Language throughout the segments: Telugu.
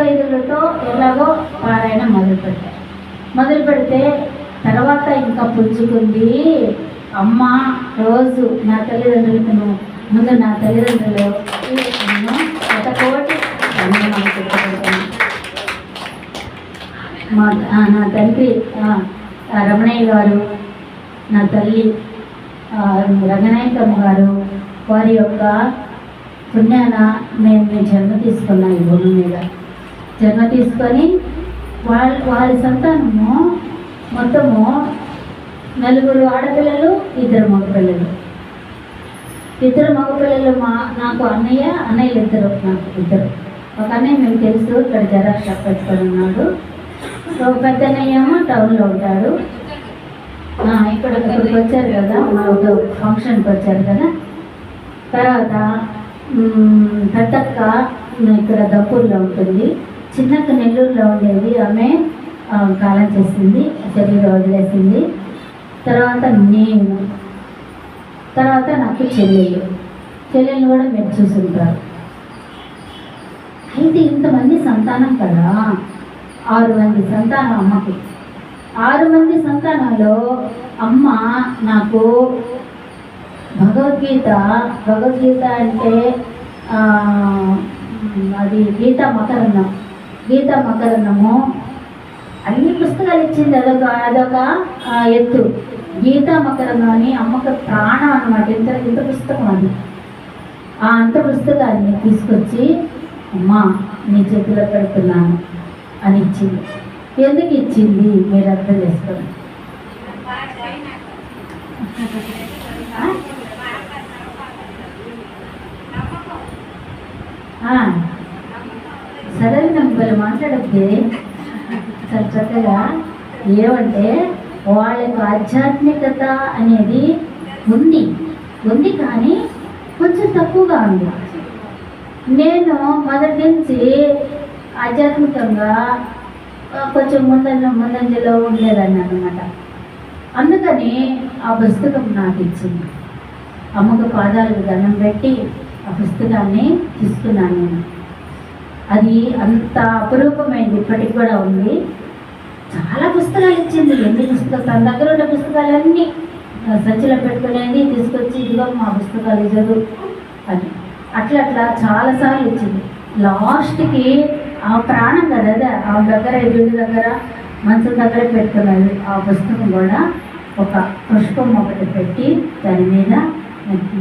ఐదులతో ఎలాగో పారాయణ మొదలు పెడితే తర్వాత ఇంకా పుంజుకుంది. అమ్మ రోజు నా తల్లిదండ్రులకు ముందు నా తల్లిదండ్రులు కోటి నా తండ్రి రమణయ్య గారు, నా తల్లి రంగనాయకమ్మ గారు, వారి యొక్క పుణ్యాన నేను జన్మ తీసుకున్నాను. ఈ భూమి మీద జన్మ తీసుకొని వారి సంతానము మొత్తము 4 ఆడపిల్లలు, 2 మగపిల్లలు. 2 మగపిల్లలు నాకు అన్నయ్యలు ఇద్దరు. ఒక అన్నయ్య మేము తెలుసు, ఇక్కడ జెరాక్స్ షాప్ పెట్టుకొని ఉన్నాడు. పెద్ద అన్నయ్య ఏమో టౌన్లో ఉంటాడు. ఇక్కడికి వచ్చారు కదా, మా ఫంక్షన్కి వచ్చారు కదా. తర్వాత పెద్దక్క ఇక్కడ దప్పూర్లో ఉంటుంది, చిన్నక్క నెల్లూరులో ఉండేది. ఆమె కాలం చేసింది, శరీరం వదిలేసింది. తర్వాత నేను, తర్వాత నాకు చెల్లెలు కూడా మీరు చూసుంటారు. అయితే ఇంతమంది సంతానం కదా, 6 మంది సంతానం అమ్మకి. 6 మంది సంతానంలో అమ్మ నాకు భగవద్గీత అంటే అది గీతా మకరందము అన్ని పుస్తకాలు ఇచ్చింది. అదొక ఎత్తు. గీతా మకరందం అని అమ్మకు ప్రాణం అన్నమాట. ఇంత పుస్తకం అది. అంత పుస్తకాన్ని తీసుకొచ్చి అమ్మా నీ చేతిలో పెడుతున్నాను అని ఇచ్చింది. ఎందుకు ఇచ్చింది మీరు అర్థం చేసుకోండి. సరే నమ్మలు మాట్లాడితే చాలా చక్కగా ఏమంటే వాళ్ళకు ఆధ్యాత్మికత అనేది ఉంది కానీ కొంచెం తక్కువగా ఉంది. నేను మొదటి నుంచి ఆధ్యాత్మికంగా కొంచెం ముందంజలో ఉండేదాన్ని అన్నమాట. అందుకని ఆ పుస్తకం నాకు ఇచ్చింది. అమ్మకు పాదాలకు దండం పెట్టి ఆ పుస్తకాన్ని తీసుకున్నాను నేను. అది అంత అపురూపమైంది, ఇప్పటికి కూడా ఉంది. చాలా పుస్తకాలు ఇచ్చింది. ఎన్ని పుస్తకాలు, తన దగ్గర ఉన్న పుస్తకాలన్నీ సంచిలో పెట్టుకునేది, తీసుకొచ్చి ఇదిగో మా పుస్తకాలు చదువు అని అట్లా చాలాసార్లు ఇచ్చింది. లాస్ట్కి ఆ ప్రాణం కదా ఆమె దగ్గర, గుడి దగ్గర, మంచం దగ్గర పెట్టుకున్నది. ఆ పుస్తకం కూడా ఒక పుష్పం ఒకటి పెట్టి దాని మీద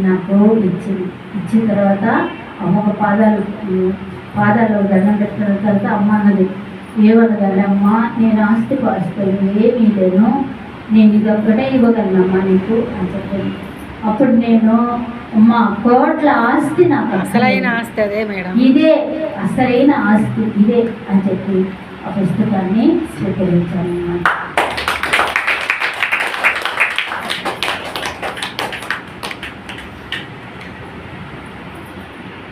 నాకు ఇచ్చిన తర్వాత అమ్మ పాదాలు దండం పెట్టిన తర్వాత అమ్మ అన్నది, ఏమనగలమ్మా, నేను ఆస్తి పాస్తులు ఏమీ లేను, నేను ఇది ఒక్కటే ఇవ్వగలనమ్మా నీకు అని చెప్పింది. అప్పుడు నేను అమ్మ కోట్ల ఆస్తి నాకు అసలైన ఆస్తి అదే మేడం, ఇదే అసలైన ఆస్తి ఇదే అని చెప్పి ఆ పుస్తకాన్ని స్వీకరించాను అన్నమాట.